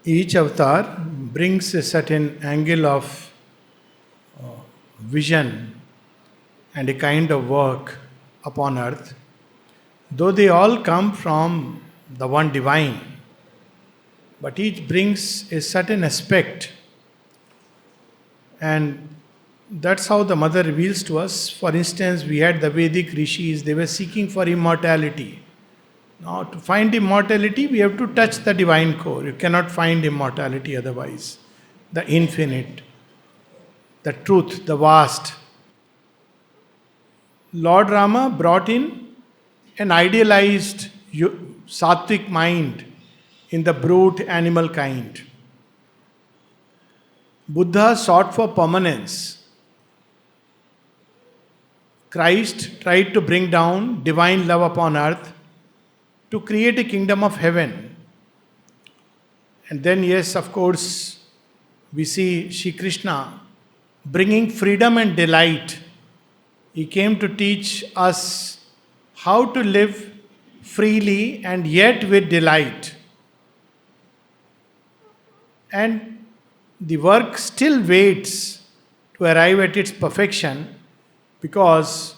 Each avatar brings a certain angle of vision and a kind of work upon earth, though they all come from the one divine, but each brings a certain aspect, and that's how the mother reveals to us. For instance, we had the Vedic rishis, they were seeking for immortality. Now, to find immortality, we have to touch the divine core. You cannot find immortality otherwise. The infinite, the truth, the vast. Lord Rama brought in an idealized sattvic mind in the brute animal kind. Buddha sought for permanence. Christ tried to bring down divine love upon earth to create a kingdom of heaven. And then, yes, of course, we see Shri Krishna bringing freedom and delight. He came to teach us how to live freely and yet with delight. And the work still waits to arrive at its perfection because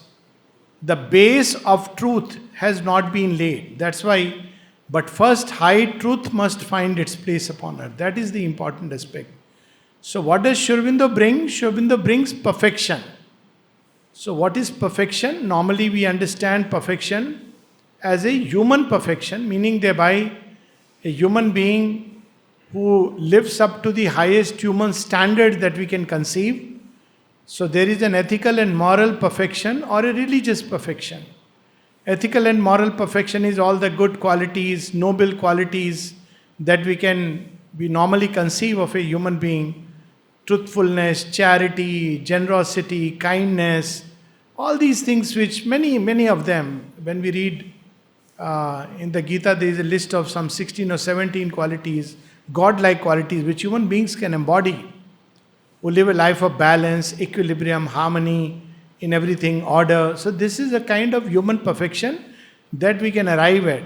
the base of truth has not been laid. That's why, but first, high truth must find its place upon earth. That is the important aspect. So, what does Sri Aurobindo bring? Sri Aurobindo brings perfection. So, what is perfection? Normally, we understand perfection as a human perfection, meaning thereby a human being who lives up to the highest human standard that we can conceive. So there is an ethical and moral perfection or a religious perfection. Ethical and moral perfection is all the good qualities, noble qualities that we normally conceive of a human being. Truthfulness, charity, generosity, kindness, all these things which many of them, when we read in the Gita, there is a list of some 16 or 17 qualities, godlike qualities which human beings can embody, who live a life of balance, equilibrium, harmony in everything, order. So this is a kind of human perfection that we can arrive at.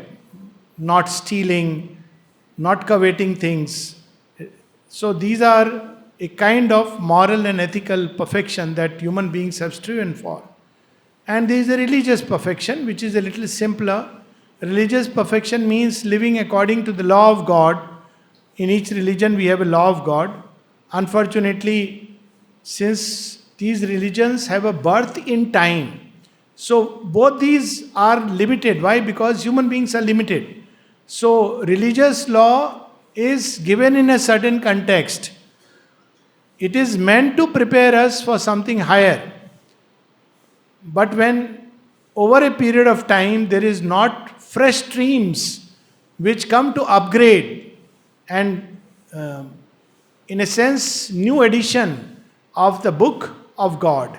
Not stealing, not coveting things. So these are a kind of moral and ethical perfection that human beings have striven for. And there is a religious perfection which is a little simpler. Religious perfection means living according to the law of God. In each religion we have a law of God. Unfortunately, since these religions have a birth in time, so both these are limited. Why? Because human beings are limited. So religious law is given in a certain context. It is meant to prepare us for something higher. But when over a period of time there is not fresh streams which come to upgrade and in a sense, new edition of the book of God.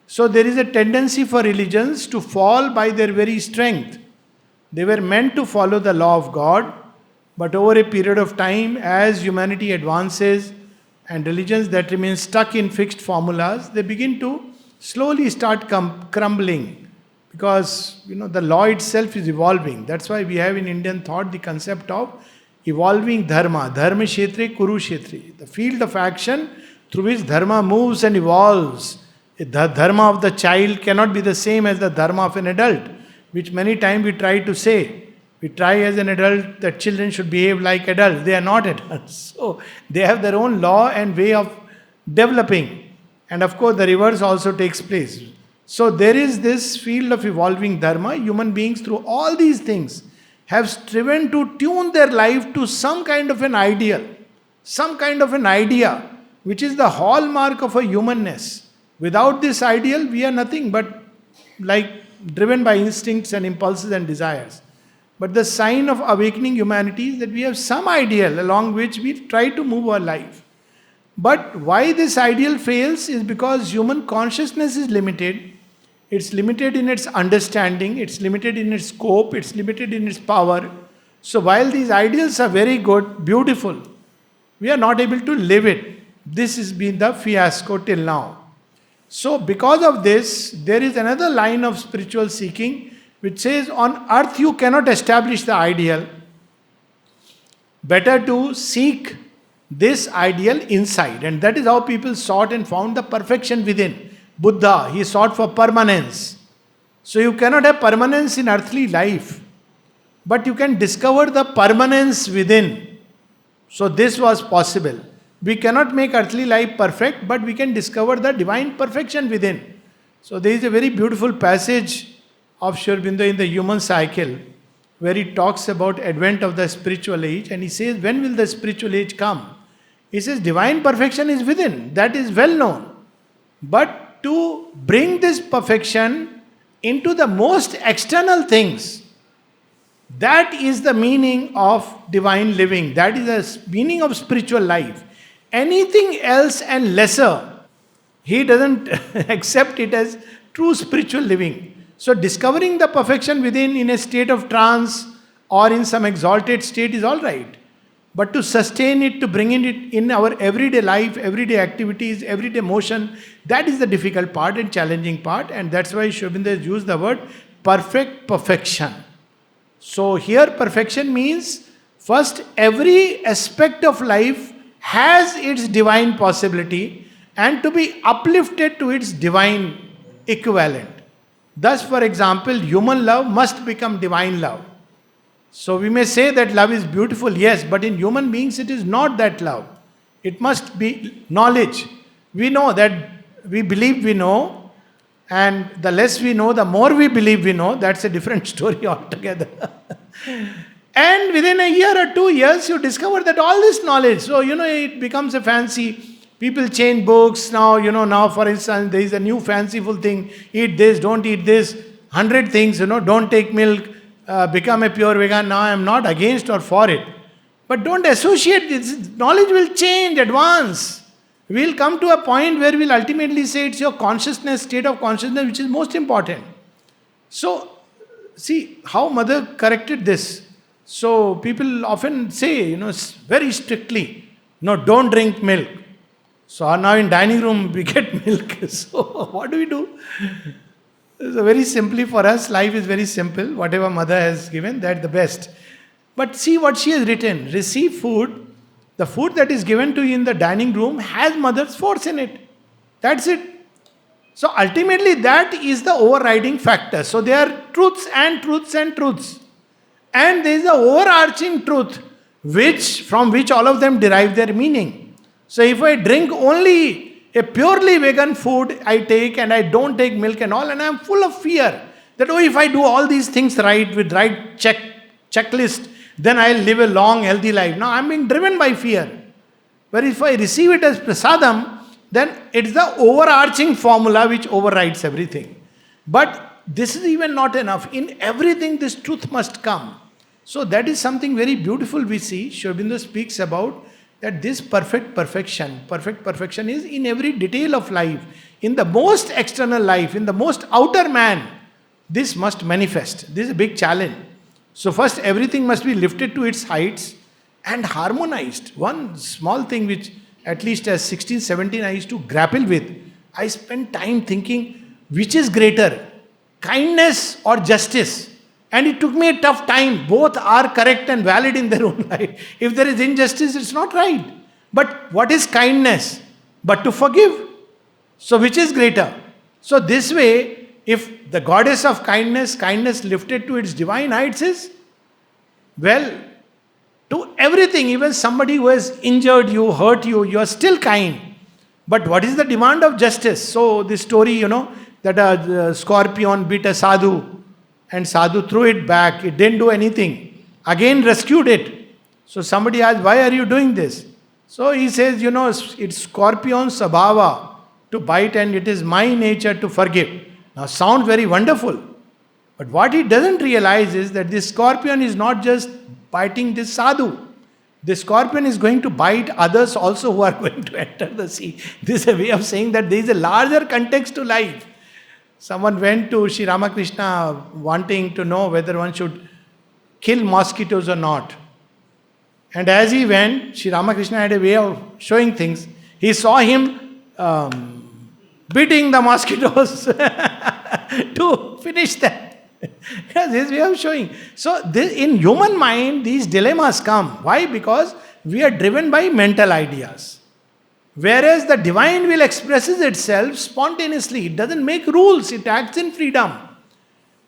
So there is a tendency for religions to fall by their very strength. They were meant to follow the law of God, but over a period of time, as humanity advances and religions that remain stuck in fixed formulas, they begin to slowly start crumbling because the law itself is evolving. That's why we have in Indian thought the concept of evolving dharma, dharma kshetre, kuru kshetre, the field of action through which dharma moves and evolves. The dharma of the child cannot be the same as the dharma of an adult, which many times we try to say. We try as an adult that children should behave like adults. They are not adults. So they have their own law and way of developing. And of course the reverse also takes place. So there is this field of evolving dharma. Human beings through all these things have striven to tune their life to some kind of an ideal, some kind of an idea, which is the hallmark of a humanness. Without this ideal, we are nothing but like driven by instincts and impulses and desires. But the sign of awakening humanity is that we have some ideal along which we try to move our life. But why this ideal fails is because human consciousness is limited. It's limited in its understanding, it's limited in its scope, it's limited in its power. So while these ideals are very good, beautiful, we are not able to live it. This has been the fiasco till now. So because of this, there is another line of spiritual seeking which says on earth you cannot establish the ideal. Better to seek this ideal inside. And that is how people sought and found the perfection within. Buddha, he sought for permanence. So you cannot have permanence in earthly life, but you can discover the permanence within. So this was possible. We cannot make earthly life perfect, but we can discover the divine perfection within. So there is a very beautiful passage of Sri Aurobindo in the Human Cycle, where he talks about advent of the spiritual age, and he says, when will the spiritual age come? He says, divine perfection is within. That is well known. But to bring this perfection into the most external things, that is the meaning of divine living. That is the meaning of spiritual life. Anything else and lesser, he doesn't accept it as true spiritual living. So discovering the perfection within in a state of trance or in some exalted state is all right. But to sustain it, to bring it in our everyday life, everyday activities, everyday motion, that is the difficult part and challenging part. And that's why Sri Aurobindo has used the word perfection. So here perfection means, first, every aspect of life has its divine possibility and to be uplifted to its divine equivalent. Thus, for example, human love must become divine love. So we may say that love is beautiful, yes, but in human beings it is not that love. It must be knowledge. We know that we believe we know, and the less we know, the more we believe we know. That's a different story altogether. And within a year or 2 years, you discover that all this knowledge, so it becomes a fancy. People change books now, now for instance, there is a new fanciful thing. Eat this, don't eat this. 100 things, don't take milk. Become a pure vegan. Now I am not against or for it. But don't associate this. Knowledge will change, advance. We'll come to a point where we'll ultimately say it's your consciousness, state of consciousness, which is most important. So, see how mother corrected this. So people often say, very strictly, no, don't drink milk. So now in dining room we get milk. So what do we do? So very simply for us, life is very simple. Whatever mother has given, that's the best. But see what she has written. Receive food. The food that is given to you in the dining room has mother's force in it. That's it. So ultimately that is the overriding factor. So there are truths and truths and truths. And there is the overarching truth from which all of them derive their meaning. So if I drink only a purely vegan food I take and I don't take milk and all, and I am full of fear that if I do all these things right with right checklist, then I'll live a long healthy life. Now I'm being driven by fear. But if I receive it as prasadam, then it's the overarching formula which overrides everything. But this is even not enough. In everything this truth must come. So that is something very beautiful we see. Sri Aurobindo speaks about that this perfect perfection is in every detail of life, in the most external life, in the most outer man. This must manifest. This is a big challenge. So first everything must be lifted to its heights and harmonized. One small thing which at least as 16, 17 I used to grapple with. I spent time thinking, which is greater, kindness or justice? And it took me a tough time. Both are correct and valid in their own right. If there is injustice, it's not right. But what is kindness? But to forgive. So which is greater? So this way, if the goddess of kindness lifted to its divine heights is, well, to everything, even somebody who has injured you, hurt you, you are still kind. But what is the demand of justice? So this story, that a scorpion bit a sadhu, and sadhu threw it back. It didn't do anything. Again rescued it. So somebody asked, why are you doing this? So he says, it's scorpion sabhava to bite, and it is my nature to forgive. Now sound very wonderful. But what he doesn't realize is that this scorpion is not just biting this sadhu. This scorpion is going to bite others also who are going to enter the sea. This is a way of saying that there is a larger context to life. Someone went to Sri Ramakrishna wanting to know whether one should kill mosquitoes or not. And as he went, Sri Ramakrishna had a way of showing things. He saw him beating the mosquitoes to finish that. That's his way of showing. So in human mind, these dilemmas come. Why? Because we are driven by mental ideas. Whereas the divine will expresses itself spontaneously. It doesn't make rules, it acts in freedom.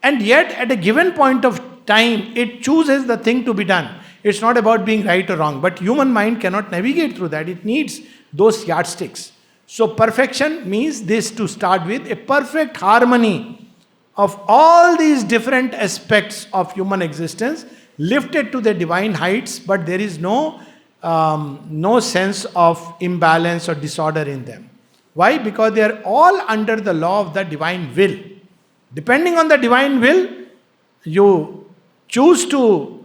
And yet, at a given point of time, it chooses the thing to be done. It's not about being right or wrong, but human mind cannot navigate through that. It needs those yardsticks. So, perfection means this to start with a perfect harmony of all these different aspects of human existence lifted to the divine heights, but there is no sense of imbalance or disorder in them. Why? Because they are all under the law of the divine will. Depending on the divine will, you choose to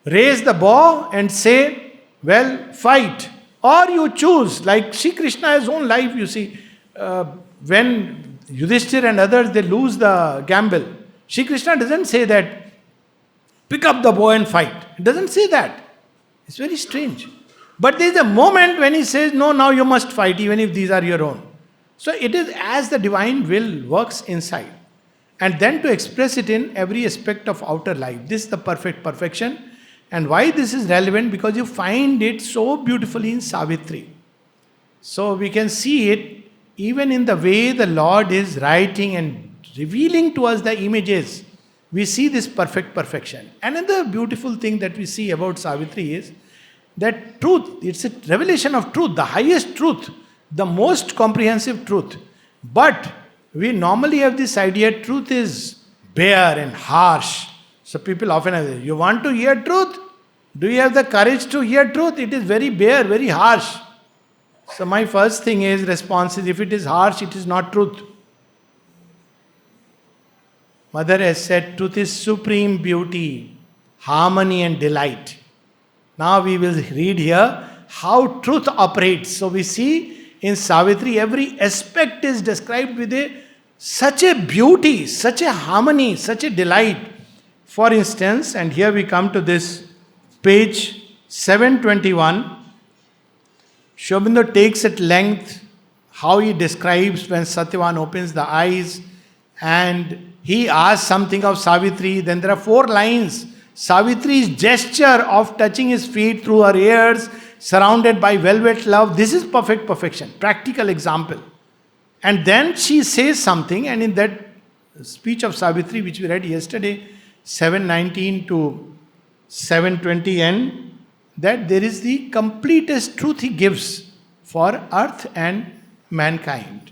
raise the bow and say, well, fight. Or you choose, like Sri Krishna has own life, you see, when Yudhishthir and others, they lose the gamble. Sri Krishna doesn't say that, pick up the bow and fight. He doesn't say that. It's very strange. But there is a moment when he says, no, now you must fight, even if these are your own. So it is as the divine will works inside. And then to express it in every aspect of outer life. This is the perfect perfection. And why this is relevant? Because you find it so beautifully in Savitri. So we can see it even in the way the Lord is writing and revealing to us the images. We see this perfect perfection. Another beautiful thing that we see about Savitri is that truth, it's a revelation of truth, the highest truth, the most comprehensive truth. But we normally have this idea truth is bare and harsh. So people often ask, you want to hear truth? Do you have the courage to hear truth? It is very bare, very harsh. So my first response is, if it is harsh, it is not truth. Mother has said, truth is supreme beauty, harmony and delight. Now we will read here how truth operates. So we see in Savitri, every aspect is described with such a beauty, such a harmony, such a delight. For instance, and here we come to this page 721, Sri Aurobindo takes at length how he describes when Satyavan opens the eyes and he asks something of Savitri. Then there are 4 lines. Savitri's gesture of touching his feet through her ears, surrounded by velvet love. This is perfect perfection, practical example. And then she says something, and in that speech of Savitri, which we read yesterday, 719 to 720 n, that there is the completest truth he gives for earth and mankind.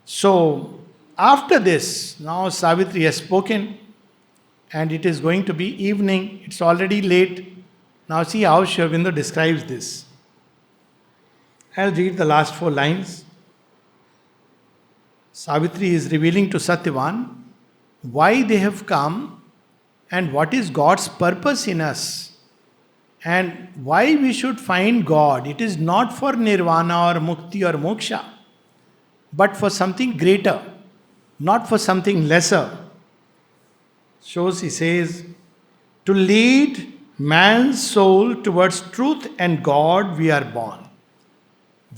So, after this, now Savitri has spoken, and it is going to be evening, it's already late. Now see how Sri Aurobindo describes this. I'll read the last 4 lines. Savitri is revealing to Satyavan why they have come and what is God's purpose in us and why we should find God. It is not for nirvana or mukti or moksha, but for something greater, not for something lesser. Shows, he says, to lead man's soul towards truth and God we are born.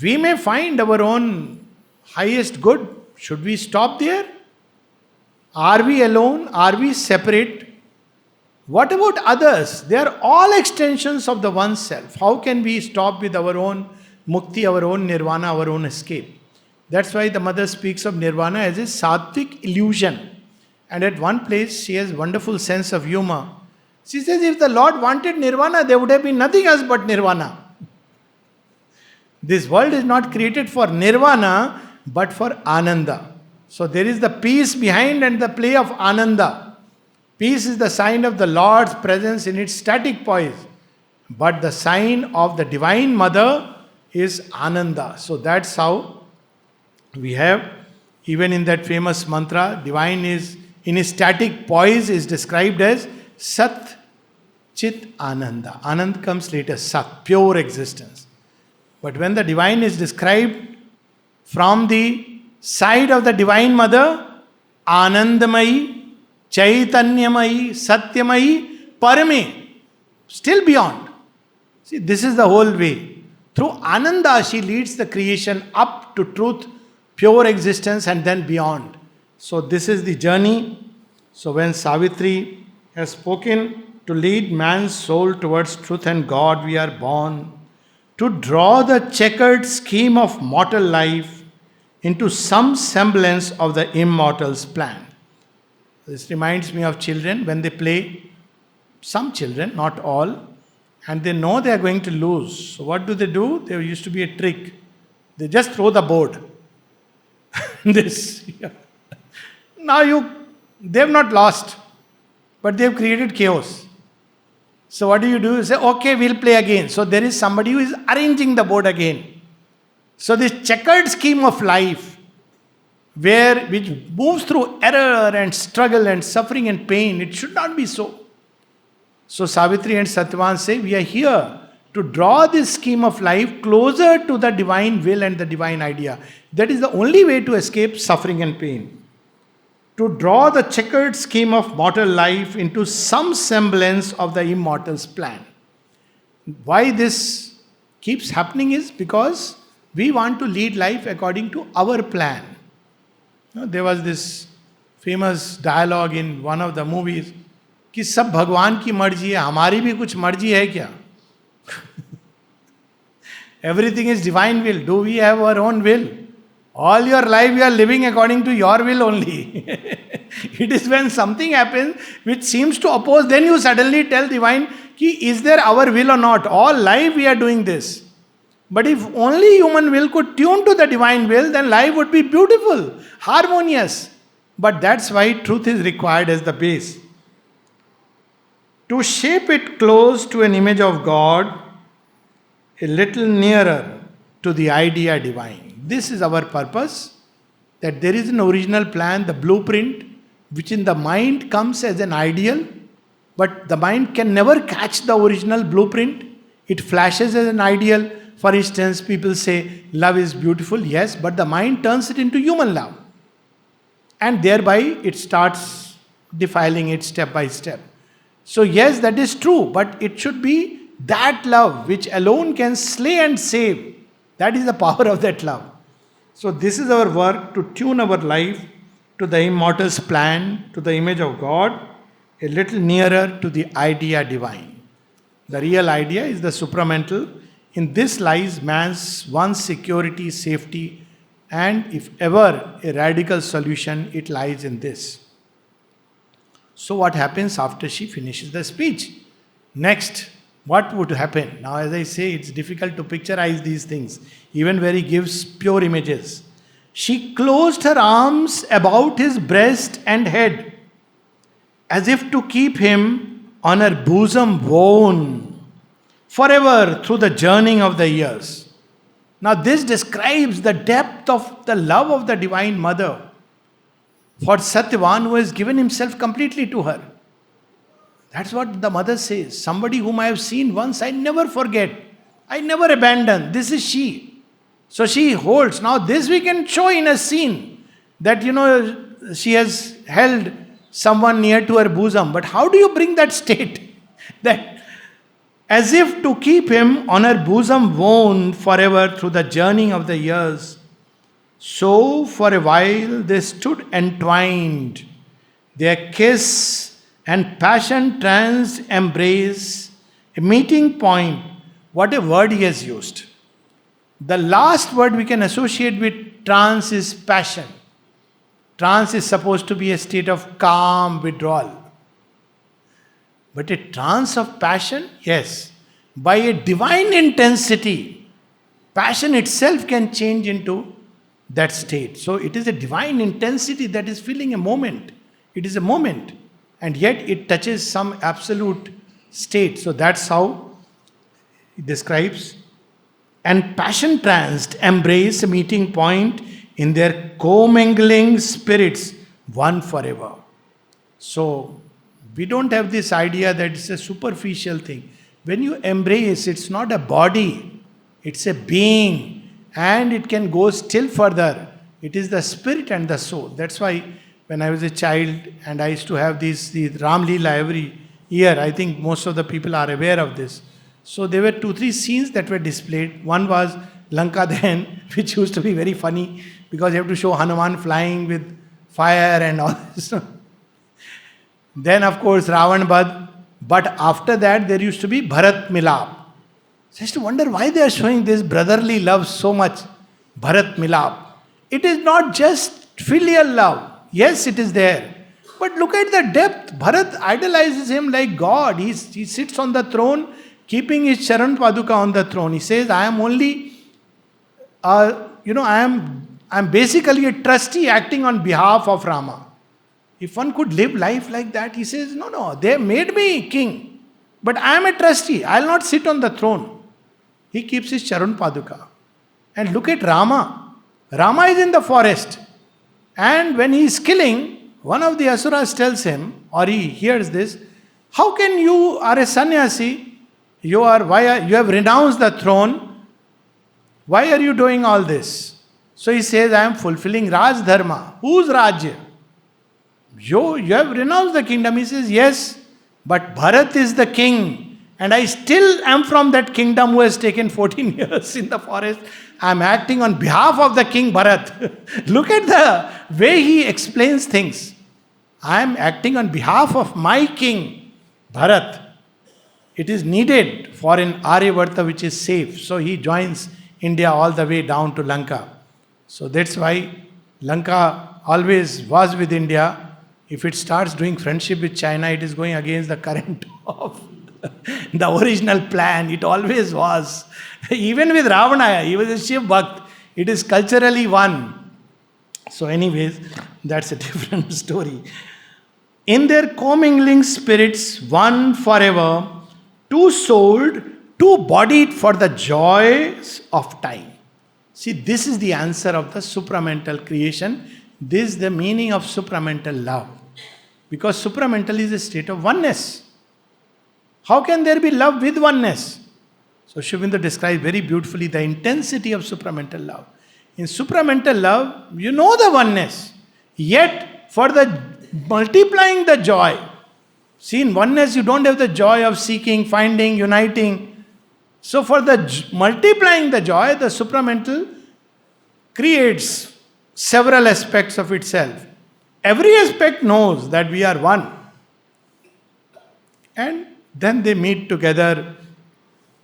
We may find our own highest good. Should we stop there? Are we alone? Are we separate? What about others? They are all extensions of the one self. How can we stop with our own mukti, our own nirvana, our own escape? That's why the mother speaks of nirvana as a sattvic illusion. And at one place, she has wonderful sense of humor. She says, if the Lord wanted nirvana, there would have been nothing else but nirvana. This world is not created for nirvana, but for ananda. So there is the peace behind and the play of ananda. Peace is the sign of the Lord's presence in its static poise. But the sign of the Divine Mother is ananda. So that's how we have, even in that famous mantra, divine is in his static poise is described as Sat Chit Ananda. Anand comes later, Sat, pure existence. But when the divine is described from the side of the Divine Mother, Anandamayi, Chaitanyamayi, Satyamayi, Parame, still beyond. See, this is the whole way. Through Ananda, she leads the creation up to truth, pure existence, and then beyond. So this is the journey. So when Savitri has spoken To lead man's soul towards truth and God, we are born. To draw the checkered scheme of mortal life into some semblance of the immortal's plan. This reminds me of children when they play, some children, not all, and they know they are going to lose. So what do? There used to be a trick. They just throw the board. This. Yeah. They have not lost, but they have created chaos. So what do? You say, okay, we'll play again. So there is somebody who is arranging the board again. So this checkered scheme of life, which moves through error and struggle and suffering and pain, it should not be so. So Savitri and Satyavan say, we are here to draw this scheme of life closer to the divine will and the divine idea. That is the only way to escape suffering and pain. To draw the checkered scheme of mortal life into some semblance of the immortal's plan. Why this keeps happening is because we want to lead life according to our plan. There was this famous dialogue in one of the movies कि सब भगवान की मर्जी है, हमारी भी कुछ मर्जी है क्या? Everything is divine will. Do we have our own will? All your life you are living according to your will only. It is when something happens which seems to oppose, then you suddenly tell divine, is there our will or not? All life we are doing this. But if only human will could tune to the divine will, then life would be beautiful, harmonious. But that's why truth is required as the base. To shape it close to an image of God, a little nearer to the idea divine. This is our purpose, that there is an original plan, the blueprint, which in the mind comes as an ideal, but the mind can never catch the original blueprint. It flashes as an ideal. For instance, people say, love is beautiful, yes, but the mind turns it into human love. And thereby it starts defiling it step by step. So yes, that is true, but it should be that love which alone can slay and save. That is the power of that love. So this is our work, to tune our life to the immortal's plan, to the image of God, a little nearer to the idea divine. The real idea is the supramental. In this lies man's one security, safety, and if ever a radical solution, it lies in this. So what happens after she finishes the speech? Next, what would happen? Now, as I say, it's difficult to picturize these things, even where he gives pure images. She closed her arms about his breast and head, as if to keep him on her bosom woven forever through the journeying of the years. Now, this describes the depth of the love of the Divine Mother for Satyavan, who has given himself completely to her. That's what the mother says. Somebody whom I have seen once, I never forget. I never abandon. This is she. So she holds. Now this we can show in a scene that, she has held someone near to her bosom. But how do you bring that state? That as if to keep him on her bosom woven forever through the journeying of the years. So for a while they stood entwined. Their kiss and passion-tranced embrace, a meeting point. What a word he has used. The last word we can associate with trance is passion. Trance is supposed to be a state of calm withdrawal. But a trance of passion, yes. By a divine intensity, passion itself can change into that state. So it is a divine intensity that is filling a moment. It is a moment. And yet it touches some absolute state. So that's how he describes. And passion-tranced embrace a meeting point in their commingling spirits, one forever. So we don't have this idea that it's a superficial thing. When you embrace, it's not a body, it's a being, and it can go still further. It is the spirit and the soul. That's why when I was a child and I used to have the Ram Leela every year, I think most of the people are aware of this. So there were 2-3 scenes that were displayed. One was Lanka Dahan, which used to be very funny because you have to show Hanuman flying with fire and all this. Then of course Ravan Bad, But after that, there used to be Bharat Milap. So I used to wonder why they are showing this brotherly love so much. Bharat Milap. It is not just filial love. Yes, it is there. But look at the depth. Bharat idolizes him like God. He sits on the throne, keeping his Charan Paduka on the throne. He says, I am only, I am basically a trustee acting on behalf of Rama. If one could live life like that, he says, no, they made me king. But I am a trustee. I will not sit on the throne. He keeps his Charan Paduka. And look at Rama. Rama is in the forest. And when he is killing, one of the asuras tells him, or he hears this, how can you are a sannyasi, you have renounced the throne, why are you doing all this? So he says, I am fulfilling Raj Dharma. Whose Rajya? You have renounced the kingdom. He says, yes, but Bharat is the king. And I still am from that kingdom who has taken 14 years in the forest. I am acting on behalf of the king Bharat. Look at the way he explains things. I am acting on behalf of my king Bharat. It is needed for an Aryavarta which is safe. So he joins India all the way down to Lanka. So that's why Lanka always was with India. If it starts doing friendship with China, it is going against the current of the original plan. It always was. Even with Ravana, he was a Shiv Bhakt. It is culturally one. So anyways, that's a different story. In their commingling spirits, one forever, two-souled, two-bodied for the joys of time. See, this is the answer of the supramental creation. This is the meaning of supramental love. Because supramental is a state of oneness. How can there be love with oneness? So Shivinda describes very beautifully the intensity of supramental love. In supramental love, you know the oneness. Yet, for the multiplying the joy. See, in oneness, you don't have the joy of seeking, finding, uniting. So for the multiplying the joy, the supramental creates several aspects of itself. Every aspect knows that we are one. And then they meet together,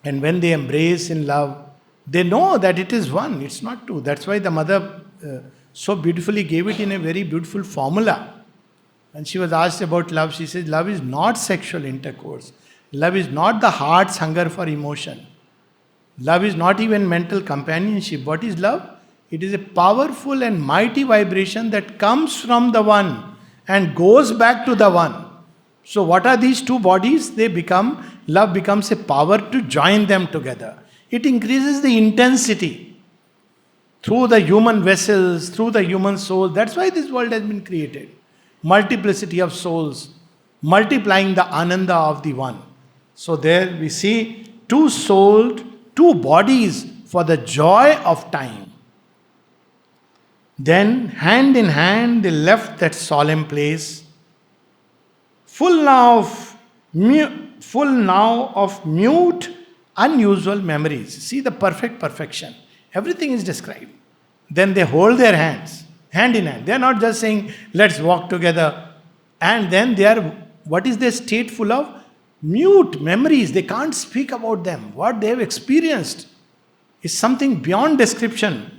and when they embrace in love, they know that it is one, it's not two. That's why the mother so beautifully gave it in a very beautiful formula. When she was asked about love, she says, love is not sexual intercourse. Love is not the heart's hunger for emotion. Love is not even mental companionship. What is love? It is a powerful and mighty vibration that comes from the one and goes back to the one. So what are these two bodies? Love becomes a power to join them together. It increases the intensity through the human vessels, through the human soul. That's why this world has been created. Multiplicity of souls, multiplying the ananda of the one. So there we see two-souled, two bodies for the joy of time. Then, hand in hand, they left that solemn place, full now of mute, unusual memories. See the perfection. Everything is described. Then they hold their hands, hand in hand. They are not just saying, let's walk together. And then they are, what is their state full of? Mute memories. They can't speak about them. What they have experienced is something beyond description.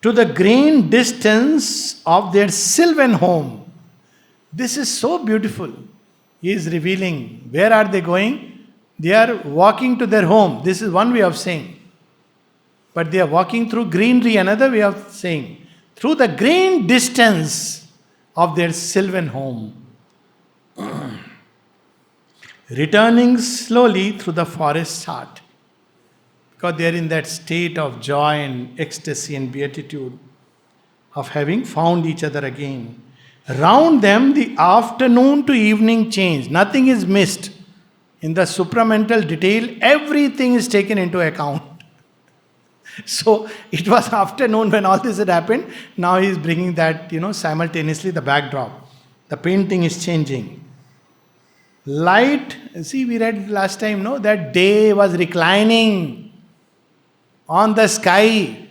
To the green distance of their sylvan home. This is so beautiful. He is revealing. Where are they going? They are walking to their home. This is one way of saying. But they are walking through greenery, another way of saying. Through the green distance of their sylvan home. Returning slowly through the forest's heart. Because they are in that state of joy and ecstasy and beatitude of having found each other again. Round them, the afternoon to evening change. Nothing is missed. In the supramental detail, everything is taken into account. So it was afternoon when all this had happened. Now he is bringing that, simultaneously the backdrop. The painting is changing. Light, see, we read last time, that day was reclining on the sky.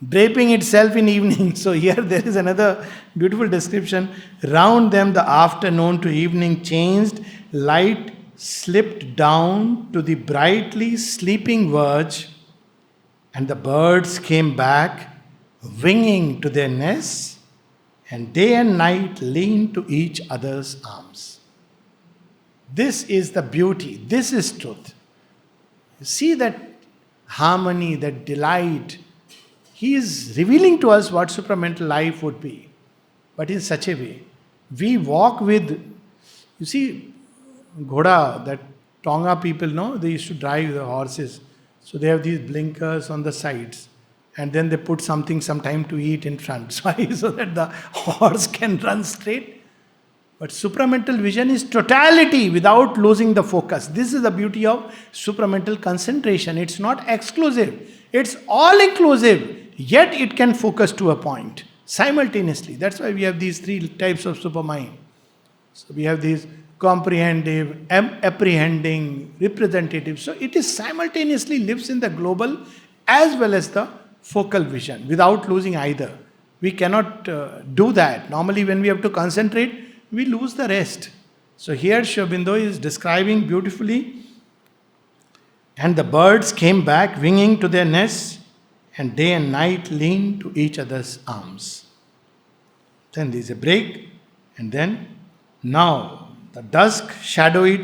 draping itself in evening. So here there is another beautiful description. Round them the afternoon to evening changed, light slipped down to the brightly sleeping verge, and the birds came back, winging to their nests, and day and night leaned to each other's arms. This is the beauty. This is truth. You see that harmony, that delight. He is revealing to us what supramental life would be, but in such a way. We walk with, you see, Ghoda, that Tonga people, no, they used to drive the horses. So they have these blinkers on the sides, and then they put something, some time to eat in front, so that the horse can run straight. But supramental vision is totality without losing the focus. This is the beauty of supramental concentration. It's not exclusive, it's all inclusive, yet it can focus to a point simultaneously. That's why we have these three types of supermind. So we have these comprehensive, apprehending, representative. So it is simultaneously lives in the global as well as the focal vision without losing either. We cannot do that. Normally when we have to concentrate, we lose the rest. So here Sri Aurobindo is describing beautifully, and the birds came back winging to their nests, and day and night leaned to each other's arms. Then there is a break, and then now the dusk shadowy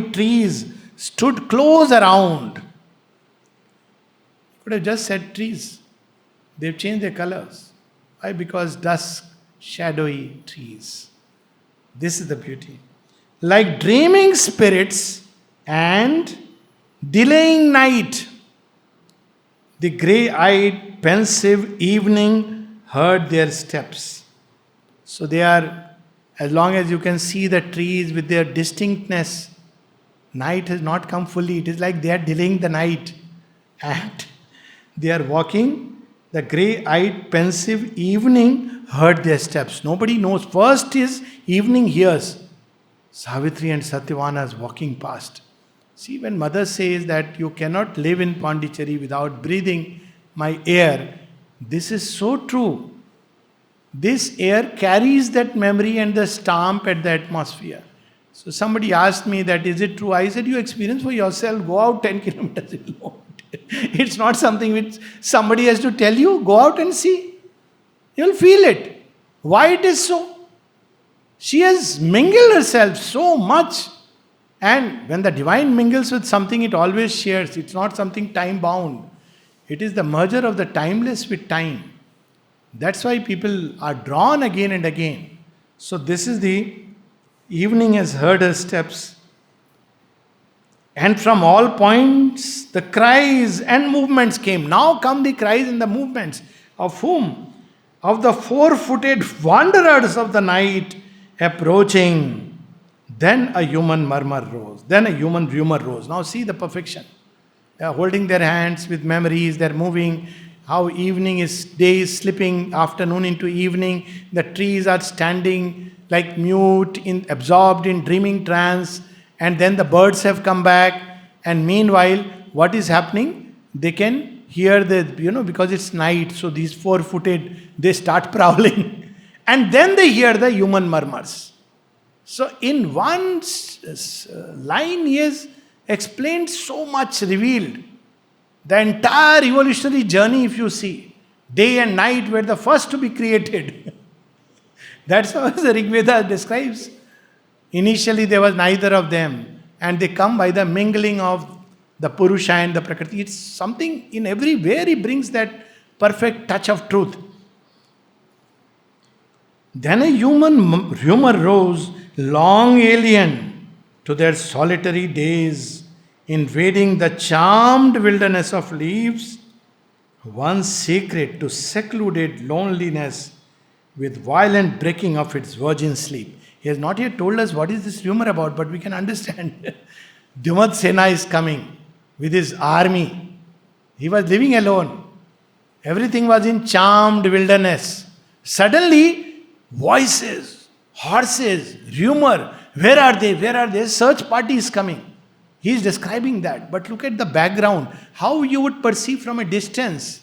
trees stood close around. Could have just said trees. They've changed their colors. Why? Because dusk, shadowy trees. This is the beauty. Like dreaming spirits and delaying night, the grey-eyed, pensive evening heard their steps. So they are, as long as you can see the trees with their distinctness, night has not come fully. It is like they are delaying the night. And they are walking. The grey-eyed, pensive evening heard their steps. Nobody knows. First is evening hears. Savitri and Satyavan is walking past. See, when mother says that you cannot live in Pondicherry without breathing my air, this is so true. This air carries that memory and the stamp at the atmosphere. So somebody asked me that, is it true? I said, you experience for yourself. Go out 10 kilometers alone. It's not something which somebody has to tell you. Go out and see. You'll feel it. Why it is so? She has mingled herself so much. And when the divine mingles with something, it always shares. It's not something time bound. It is the merger of the timeless with time. That's why people are drawn again and again. So this is the evening has heard her steps. And from all points, the cries and movements came. Now come the cries and the movements. Of whom? Of the four-footed wanderers of the night approaching. Then a human murmur rose. Then a human rumor rose. Now see the perfection. They are holding their hands with memories. They are moving. How evening is, day is slipping, afternoon into evening. The trees are standing like mute, absorbed in dreaming trance. And then the birds have come back, and meanwhile, what is happening? They can hear because it's night, so these four-footed, they start prowling. And then they hear the human murmurs. So in one line, he has explained so much, revealed. The entire evolutionary journey, if you see, day and night were the first to be created. That's how the Rig Veda describes. Initially, there was neither of them, and they come by the mingling of the Purusha and the Prakriti. It's something in everywhere he brings that perfect touch of truth. Then a human rumor rose, long alien to their solitary days, invading the charmed wilderness of leaves, once sacred to secluded loneliness with violent breaking of its virgin sleep. He has not yet told us what is this rumor about, but we can understand. Dyumatsena is coming with his army. He was living alone. Everything was in charmed wilderness. Suddenly, voices, horses, rumor. Where are they? Where are they? Search party is coming. He is describing that. But look at the background. How you would perceive from a distance.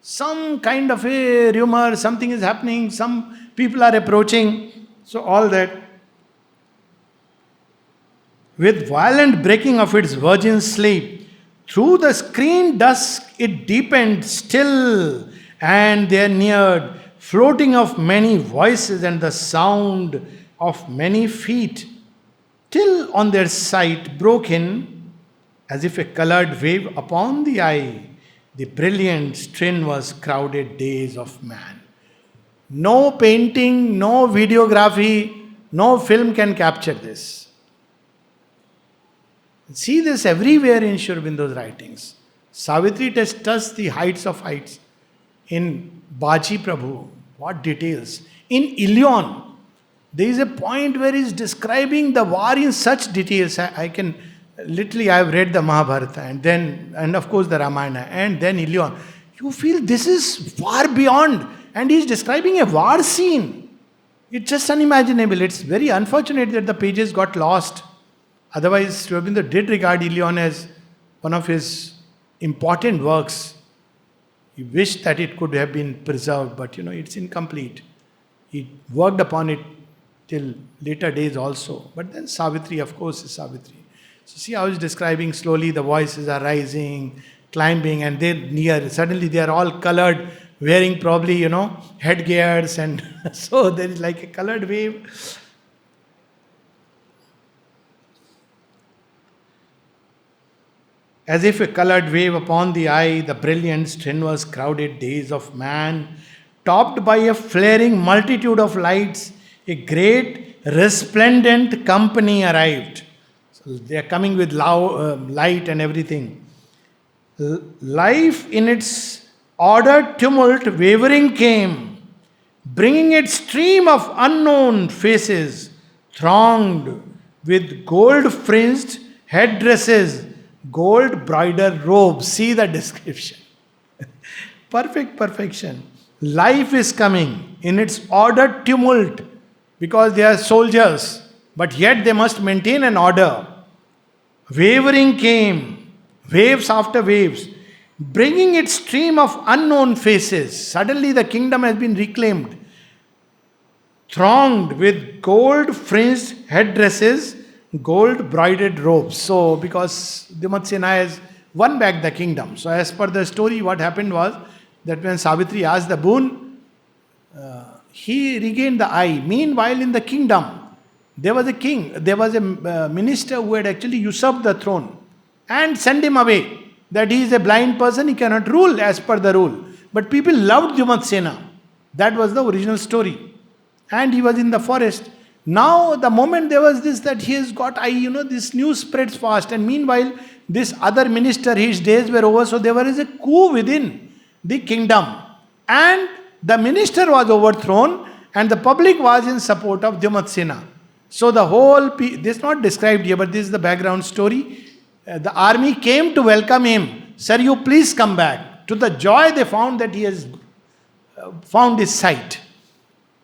Some kind of a rumor, something is happening, some people are approaching. So all that. With violent breaking of its virgin sleep, through the screen dusk it deepened still, and there neared, floating of many voices and the sound of many feet, till on their sight broke in, as if a colored wave upon the eye, the brilliant strenuous crowded days of man. No painting, no videography, no film can capture this. See this everywhere in Sri Aurobindo's writings. Savitri touches the heights of heights. In Baji Prabhu, what details. In Ilion, there is a point where he is describing the war in such details. I have read the Mahabharata and of course the Ramayana and then Ilion. You feel this is far beyond, and he is describing a war scene. It's just unimaginable. It's very unfortunate that the pages got lost. Otherwise, Sri Aurobindo did regard Ilion as one of his important works. He wished that it could have been preserved, but it's incomplete. He worked upon it till later days also. But then Savitri, of course, is Savitri. So see how he's describing slowly the voices are rising, climbing, and they're near. Suddenly they are all colored, wearing probably, headgears, and so there is like a colored wave. As if a colored wave upon the eye, the brilliant, strenuous, crowded days of man, topped by a flaring multitude of lights, a great, resplendent company arrived. So they are coming with light and everything. Life in its ordered tumult, wavering came, bringing its stream of unknown faces, thronged with gold-fringed headdresses, gold broidered robes. See the description. Perfection. Life is coming in its ordered tumult, because they are soldiers, but yet they must maintain an order. Wavering came, waves after waves, bringing its stream of unknown faces. Suddenly the kingdom has been reclaimed, thronged with gold fringed headdresses, gold broidered robes. So, because Dyumatsena has won back the kingdom. So, as per the story, what happened was that when Savitri asked the boon, he regained the eye. Meanwhile, in the kingdom, there was a king, there was a minister who had actually usurped the throne and sent him away. That he is a blind person, he cannot rule as per the rule. But people loved Dyumatsena. That was the original story. And he was in the forest. Now, the moment there was this, that he has got eye, this news spreads fast. And meanwhile, this other minister, his days were over. So there was a coup within the kingdom. And the minister was overthrown and the public was in support of Dyumatsena. So the whole, this is not described here, but this is the background story. The army came to welcome him. Sir, you please come back. To the joy they found that he has found his sight.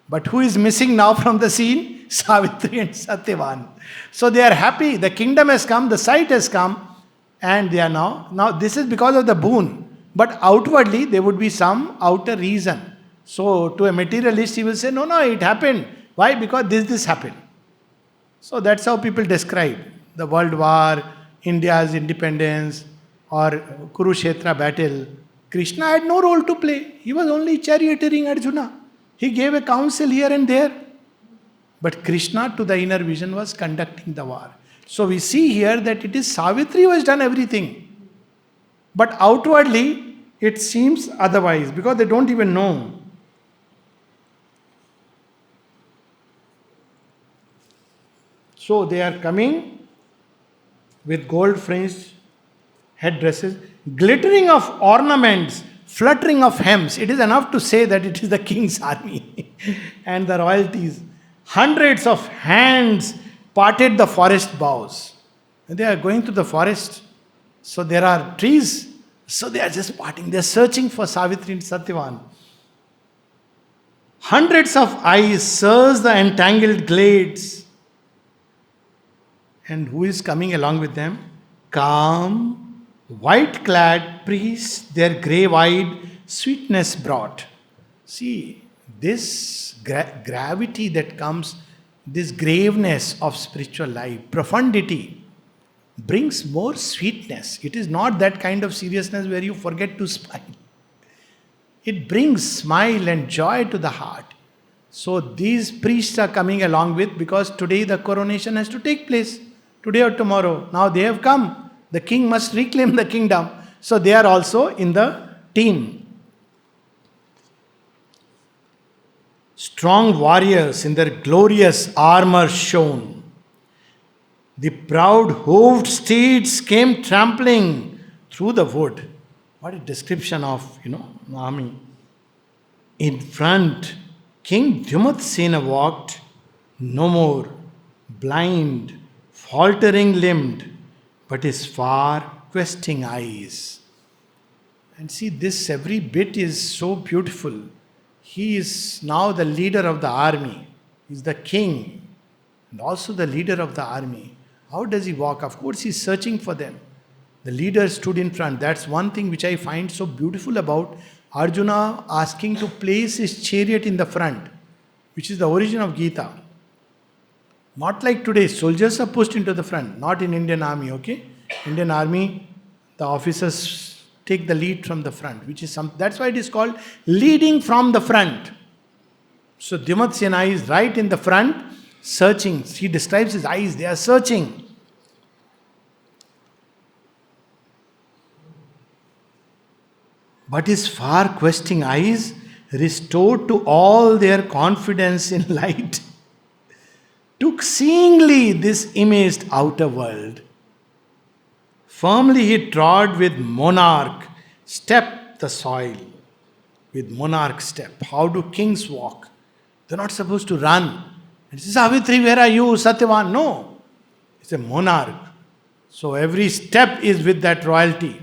But who is missing now from the scene? Savitri and Satyavan. So they are happy. The kingdom has come, the sight has come, and they are now this is because of the boon. But outwardly there would be some outer reason. So to a materialist he will say, no, it happened. Why? Because this happened. So that's how people describe the world war, India's independence, or Kurukshetra battle. Krishna had no role to play. He was only charioteering Arjuna. He gave a counsel here and there. But Krishna, to the inner vision, was conducting the war. So we see here that it is Savitri who has done everything. But outwardly, it seems otherwise, because they don't even know. So they are coming with gold fringed headdresses, glittering of ornaments, fluttering of hems. It is enough to say that it is the king's army and the royalties. Hundreds of hands parted the forest boughs. They are going to the forest. So there are trees. So they are just parting. They are searching for Savitri and Satyavan. Hundreds of eyes search the entangled glades. And who is coming along with them? Calm, white-clad priests their grave-eyed sweetness brought. See, this gravity that comes, this graveness of spiritual life, profundity, brings more sweetness. It is not that kind of seriousness where you forget to smile. It brings smile and joy to the heart. So these priests are coming along with, because today the coronation has to take place, today or tomorrow. Now they have come. The king must reclaim the kingdom. So they are also in the team. Strong warriors in their glorious armor shone. The proud hooved steeds came trampling through the wood. What a description of, army. In front, King Dyumatsena walked, no more, blind, faltering limbed, but his far questing eyes. And see, this every bit is so beautiful. He is now the leader of the army. He is the king and also the leader of the army. How does he walk? Of course, he is searching for them. The leader stood in front. That's one thing which I find so beautiful about Arjuna asking to place his chariot in the front, which is the origin of Gita. Not like today, soldiers are pushed into the front, not in Indian army, okay? Indian army, the officers take the lead from the front, which is that's why it is called leading from the front. So Dyumatsena is right in the front, searching. He describes his eyes, they are searching. But his far questing eyes restored to all their confidence in light, took seeingly this imaged outer world. Firmly he trod with monarch step the soil. With monarch step. How do kings walk? They're not supposed to run. And he says, Savitri, where are you? Satyavan. No. It's a monarch. So every step is with that royalty.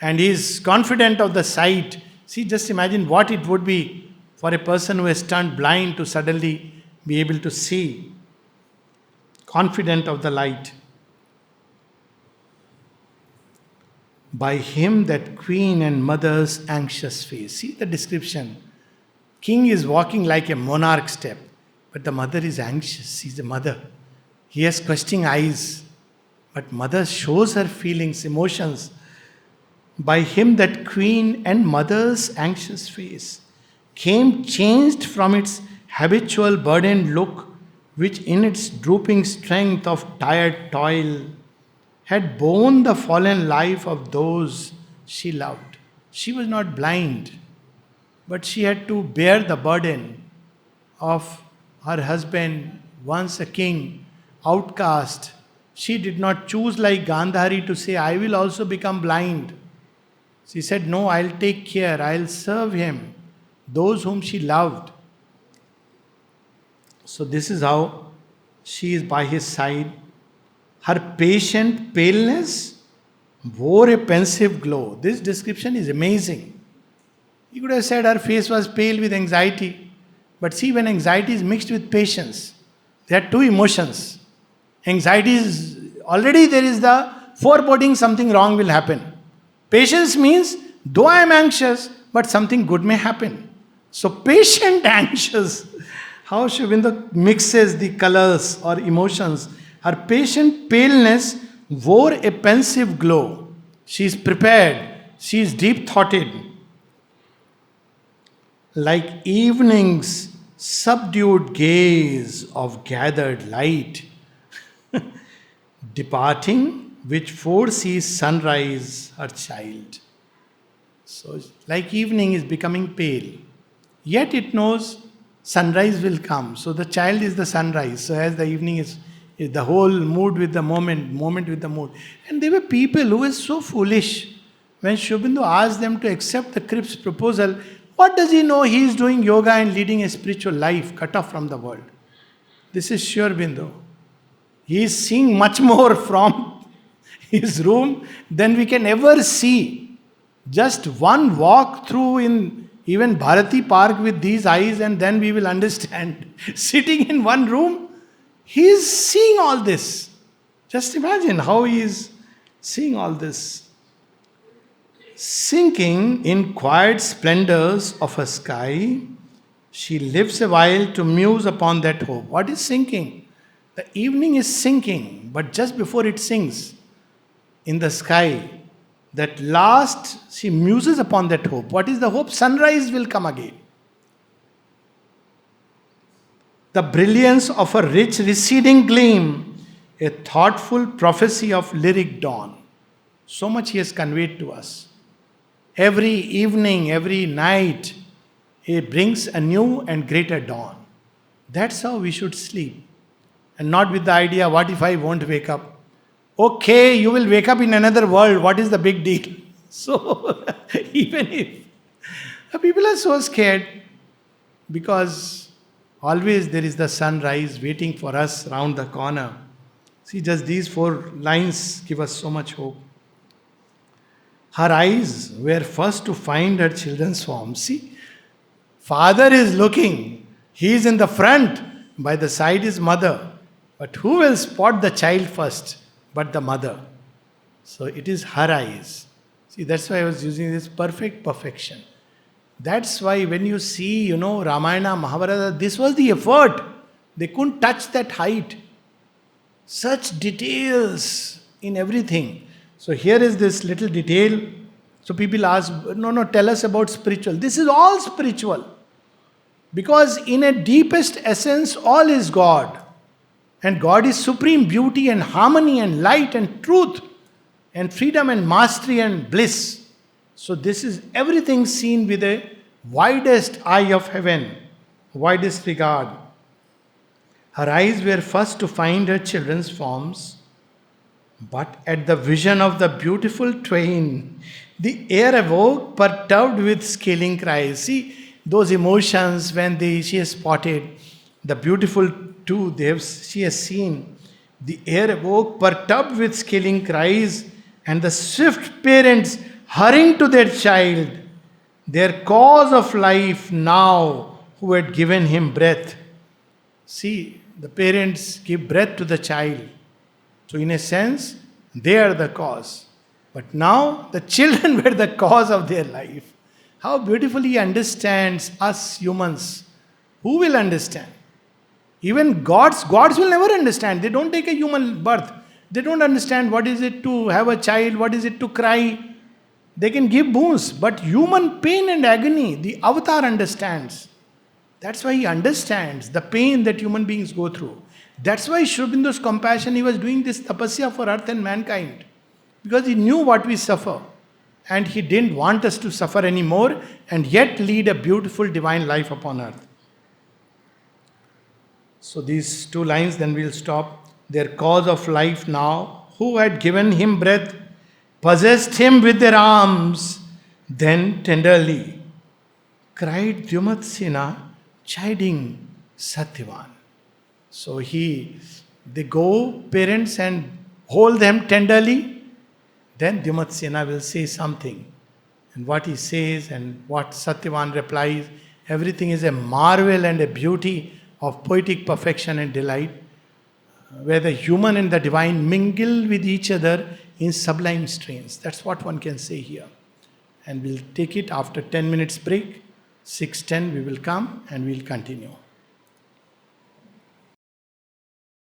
And he is confident of the sight. See, just imagine what it would be for a person who is turned blind to suddenly be able to see. Confident of the light. By him that queen and mother's anxious face. See the description. King is walking like a monarch step, but the mother is anxious. She's a mother. He has questing eyes, but mother shows her feelings, emotions. By him that queen and mother's anxious face came changed from its habitual burdened look, which in its drooping strength of tired toil had borne the fallen life of those she loved. She was not blind, but she had to bear the burden of her husband, once a king, outcast. She did not choose like Gandhari to say, I will also become blind. She said, no, I'll take care, I'll serve him, those whom she loved. So this is how she is by his side. Her patient paleness wore a pensive glow. This description is amazing. You could have said her face was pale with anxiety. But see, when anxiety is mixed with patience, there are two emotions. Anxiety is, already there is the foreboding something wrong will happen. Patience means, though I am anxious, but something good may happen. So patient anxious. How Sri Aurobindo mixes the colors or emotions. Her patient paleness wore a pensive glow. She is prepared. She is deep-thoughted. Like evening's subdued gaze of gathered light, departing which foresees sunrise, her child. So, like evening is becoming pale, yet it knows sunrise will come. So, the child is the sunrise. So, as the evening is the whole mood with the moment with the mood. And there were people who were so foolish. When Sri Aurobindo asked them to accept the Cripp's proposal, what does he know? He is doing yoga and leading a spiritual life, cut off from the world. This is Sri Aurobindo. He is seeing much more from his room than we can ever see. Just one walk through in even Bharati Park with these eyes, and then we will understand. Sitting in one room, he is seeing all this. Just imagine how he is Seeing all this, sinking in quiet splendors of a sky, she lives a while to muse upon that hope. What is sinking? The evening is sinking, but just before it sinks in the sky, that last she muses upon that hope. What is the hope? Sunrise will come again. The brilliance of a rich receding gleam, a thoughtful prophecy of lyric dawn. So much he has conveyed to us. Every evening, every night, he brings a new and greater dawn. That's how we should sleep. And not with the idea, what if I won't wake up? Okay, you will wake up in another world. What is the big deal? So, even if people are so scared, because always there is the sunrise waiting for us round the corner. See, just these 4 lines give us so much hope. Her eyes were first to find her children's form. See, father is looking. He is in the front. By the side is mother. But who will spot the child first but the mother? So it is her eyes. See, that's why I was using this perfection. That's why when you see, Ramayana, Mahabharata, this was the effort. They couldn't touch that height. Such details in everything. So here is this little detail. So people ask, no, tell us about spiritual. This is all spiritual. Because in a deepest essence, all is God. And God is supreme beauty and harmony and light and truth and freedom and mastery and bliss. So this is everything seen with a widest eye of heaven, widest regard. Her eyes were first to find her children's forms, but at the vision of the beautiful twain, the air awoke, perturbed with scaling cries. See, those emotions when she has spotted the beautiful two she has seen. The air awoke, perturbed with scaling cries, and the swift parents hurrying to their child, their cause of life now, who had given him breath. See, the parents give breath to the child. So in a sense, they are the cause. But now, the children were the cause of their life. How beautifully he understands us humans. Who will understand? Even gods will never understand. They don't take a human birth. They don't understand what is it to have a child, what is it to cry. They can give boons, but human pain and agony, the avatar understands. That's why he understands the pain that human beings go through. That's why Sri Aurobindo's compassion, he was doing this tapasya for earth and mankind. Because he knew what we suffer. And he didn't want us to suffer anymore and yet lead a beautiful divine life upon earth. So these 2 lines, then we'll stop. Their cause of life now, who had given him breath, possessed him with their arms, then tenderly cried Dyumatsena, chiding Satyavan. So they go, parents, and hold them tenderly. Then Dyumatsena will say something. And what he says and what Satyavan replies, everything is a marvel and a beauty of poetic perfection and delight, where the human and the divine mingle with each other in sublime strains. That's what one can say here. And we'll take it after 10 minutes break. 6:10 we will come and we'll continue.